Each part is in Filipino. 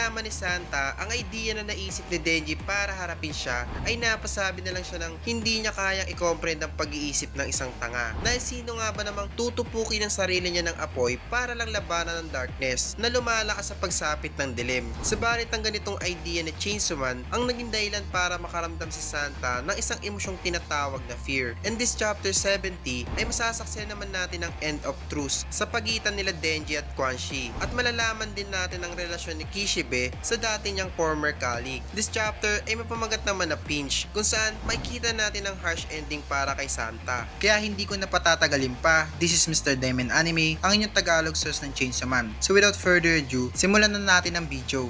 nalaman ni Santa ang idea na naisip ni Denji para harapin siya, ay napasabi na lang siya ng hindi niya kayang i-comprehend ang pag-iisip ng isang tanga. Dahil sino nga ba namang tutupukin ng sarili niya ng apoy para lang labanan ng darkness na lumalakas sa pagsapit ng dilim. Subalit ang ganitong idea ni Chainsaw Man ang naging dahilan para makaramdam si Santa ng isang emosyong tinatawag na fear. In this chapter 70 ay masasaksihan naman natin ang end of truce sa pagitan nila Denji at Quan Chi, at malalaman din natin ang relasyon ni Kishibe sa dati niyang former colleague. This chapter ay mapamagat naman na pinch kung saan makikita natin ang harsh ending para kay Santa. Kaya hindi ko na patatagalin pa, this is Mr. Diamond Anime, ang inyong Tagalog source ng Chainsaw Man. So without further ado, simulan na natin ang video.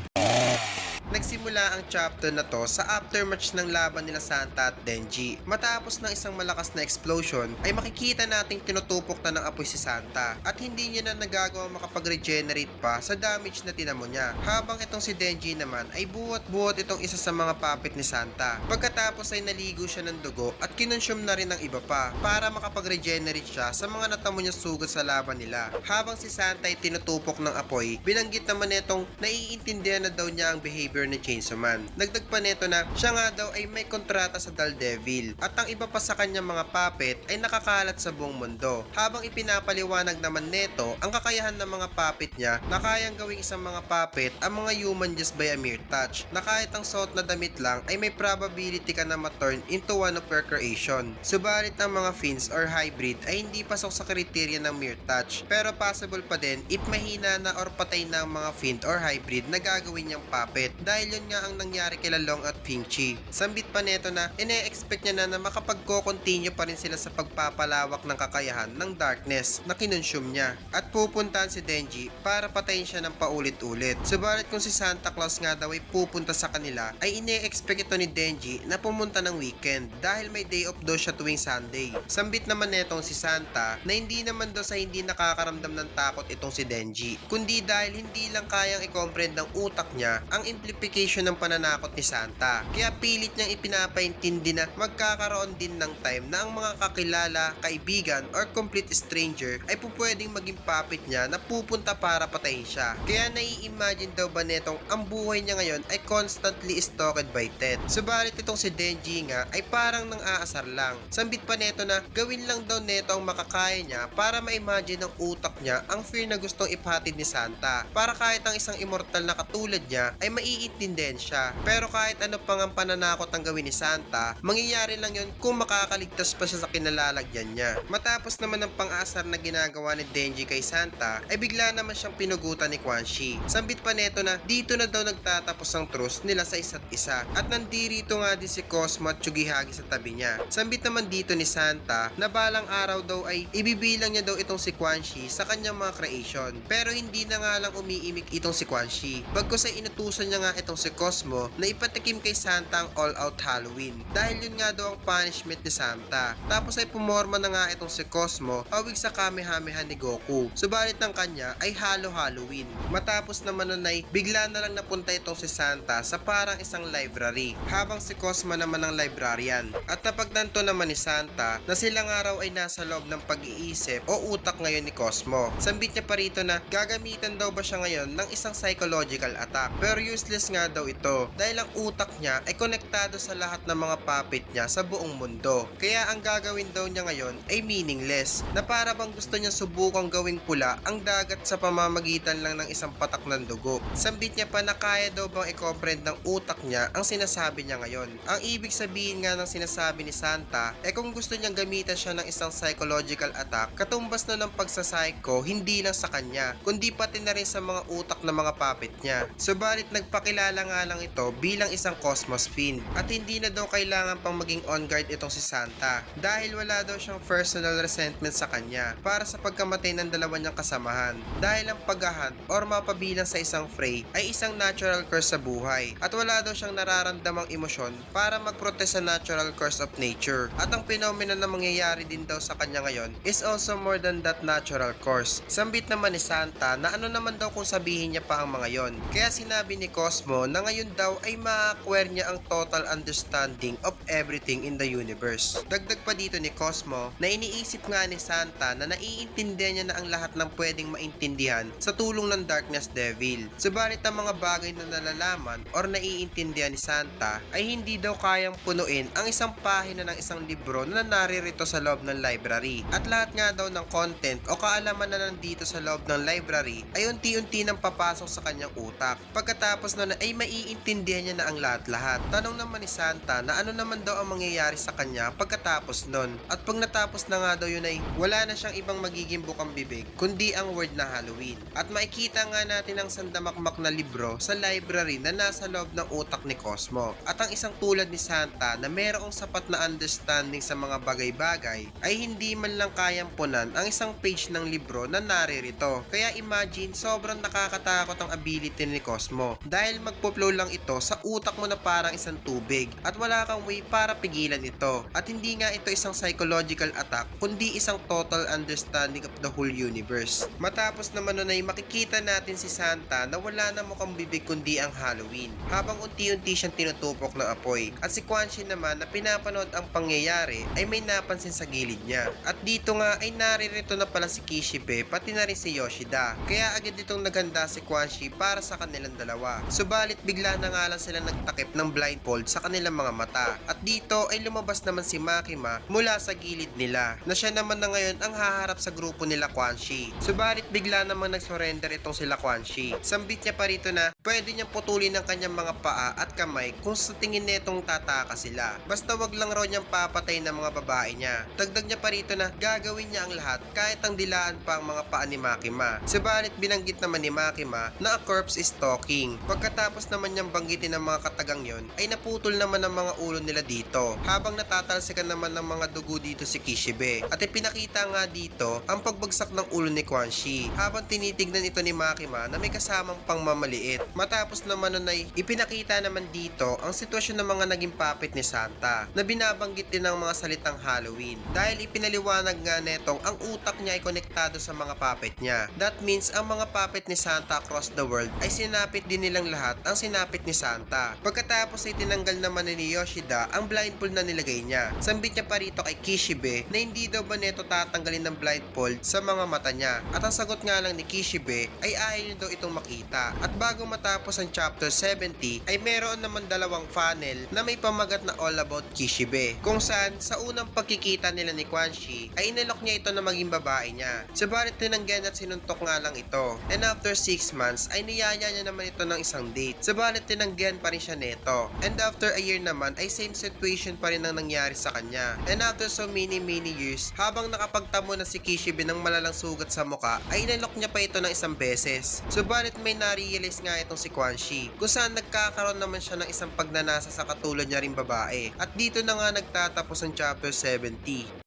Nagsimula ang chapter na to sa aftermatch ng laban nila Santa at Denji. Matapos ng isang malakas na explosion, ay makikita nating tinutupok na ng apoy si Santa at hindi niya na nagagawa makapag-regenerate pa sa damage na tinamo niya. Habang itong si Denji naman ay buhat-buhat itong isa sa mga puppet ni Santa. Pagkatapos ay naligo siya ng dugo at kinonsume na rin ng iba pa para makapag-regenerate siya sa mga natamo niya sugat sa laban nila. Habang si Santa ay tinutupok ng apoy, binanggit naman itong naiintindihan na daw niya ang behavior ni Chainsaw Man. Dagdag pa nito na siya nga daw ay may kontrata sa Daredevil at ang iba pa sa kanyang mga puppet ay nakakalat sa buong mundo. Habang ipinapaliwanag naman neto ang kakayahan ng mga puppet niya na kayang gawing isang mga puppet ang mga human just by a mere touch, na kahit ang suot na damit lang ay may probability ka na ma-turn into one of your creation. Subalit ang mga fiends or hybrid ay hindi pasok sa kriteriya ng mere touch, pero possible pa din if mahina na or patay na ang mga fiend or hybrid na gagawin niyang puppet. Dahil yun nga ang nangyari kila Long at Ping-Chi. Sambit pa neto na ine-expect niya na makapag-continue pa rin sila sa pagpapalawak ng kakayahan ng darkness na kinonsume niya, at pupuntahan si Denji para patayin siya ng paulit-ulit. Subalit kung si Santa Claus nga daw ay pupunta sa kanila, ay ine-expect ito ni Denji na pumunta ng weekend dahil may day off daw siya tuwing Sunday. Sambit naman netong si Santa na hindi naman daw sa hindi nakakaramdam ng takot itong si Denji, kundi dahil hindi lang kayang i-comprehend ng utak niya ang implication ng pananakot ni Santa. Kaya pilit niyang ipinapaintindi na magkakaroon din ng time na ang mga kakilala, kaibigan, or complete stranger ay pupwedeng maging puppet niya na pupunta para patayin siya. Kaya nai-imagine daw ba netong ang buhay niya ngayon ay constantly stalked by Ted. Subalit itong si Denji nga ay parang nang aasar lang. Sambit pa neto na gawin lang daw neto ang makakaya niya para ma-imagine ng utak niya ang fear na gustong ipatid ni Santa, para kahit ang isang immortal na katulad niya ay maiintindihan siya. Pero kahit ano pang ang pananakot ang gawin ni Santa, mangyayari lang yun kung makakaligtas pa siya sa kinalalagyan niya. Matapos naman ang pang-asar na ginagawa ni Denji kay Santa, ay bigla naman siyang pinugutan ni Quan Chi. Sambit pa neto na dito na daw nagtatapos ang truce nila sa isa't isa, at nandirito nga din si Cosmo at Tsugihagi sa tabi niya. Sambit naman dito ni Santa na balang araw daw ay ibibilang niya daw itong si Quan Chi sa kanyang mga creation. Pero hindi na nga lang umiimik itong si Quan Chi, bagkus ay inutusan niya nga itong si Cosmo na ipatikim kay Santa ang all-out Halloween, dahil yun nga daw ang punishment ni Santa. Tapos ay pumorma na nga itong si Cosmo awig sa Kamehameha ni Goku, subalit ng kanya ay Halloween. Matapos naman nun ay bigla na lang napunta itong si Santa sa parang isang library, habang si Cosmo naman ang librarian, at napagtanto naman ni Santa na sila nga raw ay nasa loob ng pag-iisip o utak ngayon ni Cosmo. Sambit niya pa rito na gagamitan daw ba siya ngayon ng isang psychological attack, pero useless nga daw ito dahil ang utak niya ay konektado sa lahat ng mga puppet niya sa buong mundo. Kaya ang gagawin daw niya ngayon ay meaningless, na para bang gusto niya subukang gawing pula ang dagat sa pamamagitan lang ng isang patak ng dugo. Sambit niya pa na kaya daw bang i-comprehend ng utak niya ang sinasabi niya ngayon. Ang ibig sabihin nga ng sinasabi ni Santa ay kung gusto niyang gamitan siya ng isang psychological attack, katumbas na ng pagsasayko hindi lang sa kanya, kundi pati na rin sa mga utak ng mga puppet niya. Subalit nagpakilala nga lang ito bilang isang Cosmos Fiend, at hindi na daw kailangan pang maging on guard itong si Santa dahil wala daw siyang personal resentment sa kanya para sa pagkamatay ng dalawa niyang kasamahan, dahil ang paghahunt or mapabilang sa isang fray ay isang natural curse sa buhay, at wala daw siyang nararamdamang emosyon para magprotest sa natural curse of nature, at ang phenomena na mangyayari din daw sa kanya ngayon is also more than that natural course. Sambit naman ni Santa na ano naman daw kung sabihin niya pa ang mga yon, kaya sinabi ni Cosmo Cosmo na ngayon daw ay ma-acquire niya ang total understanding of everything in the universe. Dagdag pa dito ni Cosmo na iniisip nga ni Santa na naiintindihan niya na ang lahat ng pwedeng maintindihan sa tulong ng Darkness Devil. Subalit ang mga bagay na nalalaman or naiintindihan ni Santa ay hindi daw kayang punuin ang isang pahina ng isang libro na naririto sa loob ng library. At lahat nga daw ng content o kaalaman na nandito sa loob ng library ay unti-unti nang papasok sa kanyang utak. Pagkatapos nun ay maiintindihan niya na ang lahat-lahat. Tanong naman ni Santa na ano naman daw ang mangyayari sa kanya pagkatapos nun. At pag natapos na nga daw yun ay wala na siyang ibang magiging bukang bibig kundi ang word na Halloween. At makikita nga natin ang sandamakmak na libro sa library na nasa loob ng utak ni Cosmo. At ang isang tulad ni Santa na mayroong sapat na understanding sa mga bagay-bagay ay hindi man lang kayang punan ang isang page ng libro na naririto. Kaya imagine, sobrang nakakatakot ang ability ni Cosmo dahil magpo-flow lang ito sa utak mo na parang isang tubig at wala kang way para pigilan ito. At hindi nga ito isang psychological attack kundi isang total understanding of the whole universe. Matapos naman nun ay makikita natin si Santa na wala na mukhang bibig kundi ang Halloween habang unti-unti siyang tinutupok ng apoy. At si Quan Chi naman na pinapanood ang pangyayari ay may napansin sa gilid niya. At dito nga ay naririto na pala si Kishibe pati na rin si Yoshida. Kaya agad itong naghanda si Quan Chi para sa kanilang dalawa. Subalit bigla na nga lang sila nagtakip ng blindfold sa kanilang mga mata. At dito ay lumabas naman si Makima mula sa gilid nila na siya naman na ngayon ang haharap sa grupo nila Quan Chi. Subalit bigla namang nag-surrender itong sila Quan Chi. Sambit niya pa rito na pwede niyang putulin ang kanyang mga paa at kamay kung sa tingin nitong tataka sila. Basta wag lang raw niyang papatay ng mga babae niya. Dagdag niya pa rito na gagawin niya ang lahat kahit ang dilaan pa ang mga paa ni Makima. Subalit binanggit naman ni Makima na a corpse is talking. Pagkatapos naman niyang banggitin ang mga katagang yon ay naputol naman ang mga ulo nila dito habang natatalsikan naman ng mga dugo dito si Kishibe. At ipinakita nga dito ang pagbagsak ng ulo ni Quan Chi habang tinitignan ito ni Makima na may kasamang pangmamaliit. Matapos naman nun ay ipinakita naman dito ang sitwasyon ng mga naging puppet ni Santa na binabanggit din ng mga salitang Halloween dahil ipinaliwanag nga netong ang utak niya ay konektado sa mga puppet niya. That means ang mga puppet ni Santa across the world ay sinapit din nilang lahat ang sinapit ni Santa. Pagkatapos ay tinanggal naman ni Yoshida ang blindfold na nilagay niya. Sambit niya pa rito kay Kishibe na hindi daw ba neto tatanggalin ng blindfold sa mga mata niya. At ang sagot nga lang ni Kishibe ay ayaw niya daw itong makita. At bago matapos ang chapter 70 ay meron naman dalawang funnel na may pamagat na all about Kishibe kung saan sa unang pagkikita nila ni Quan Chi ay inalok niya ito na maging babae niya. Subalit tinanggan at sinuntok nga lang ito. And after 6 months ay niyaya niya naman ito ng isang date. Subalit tinanggihan pa rin siya neto. And after a year naman ay same situation pa rin ang nangyari sa kanya. And after so many years, habang nakapagtamo na si Kishibe ng malalang sugat sa muka, ay inalok niya pa ito ng isang beses. Subalit may na-realize nga itong si Quan Chi kung saan nagkakaroon naman siya ng isang pagnanasa sa katulad niya ring babae. At dito na nga nagtatapos ang chapter 70.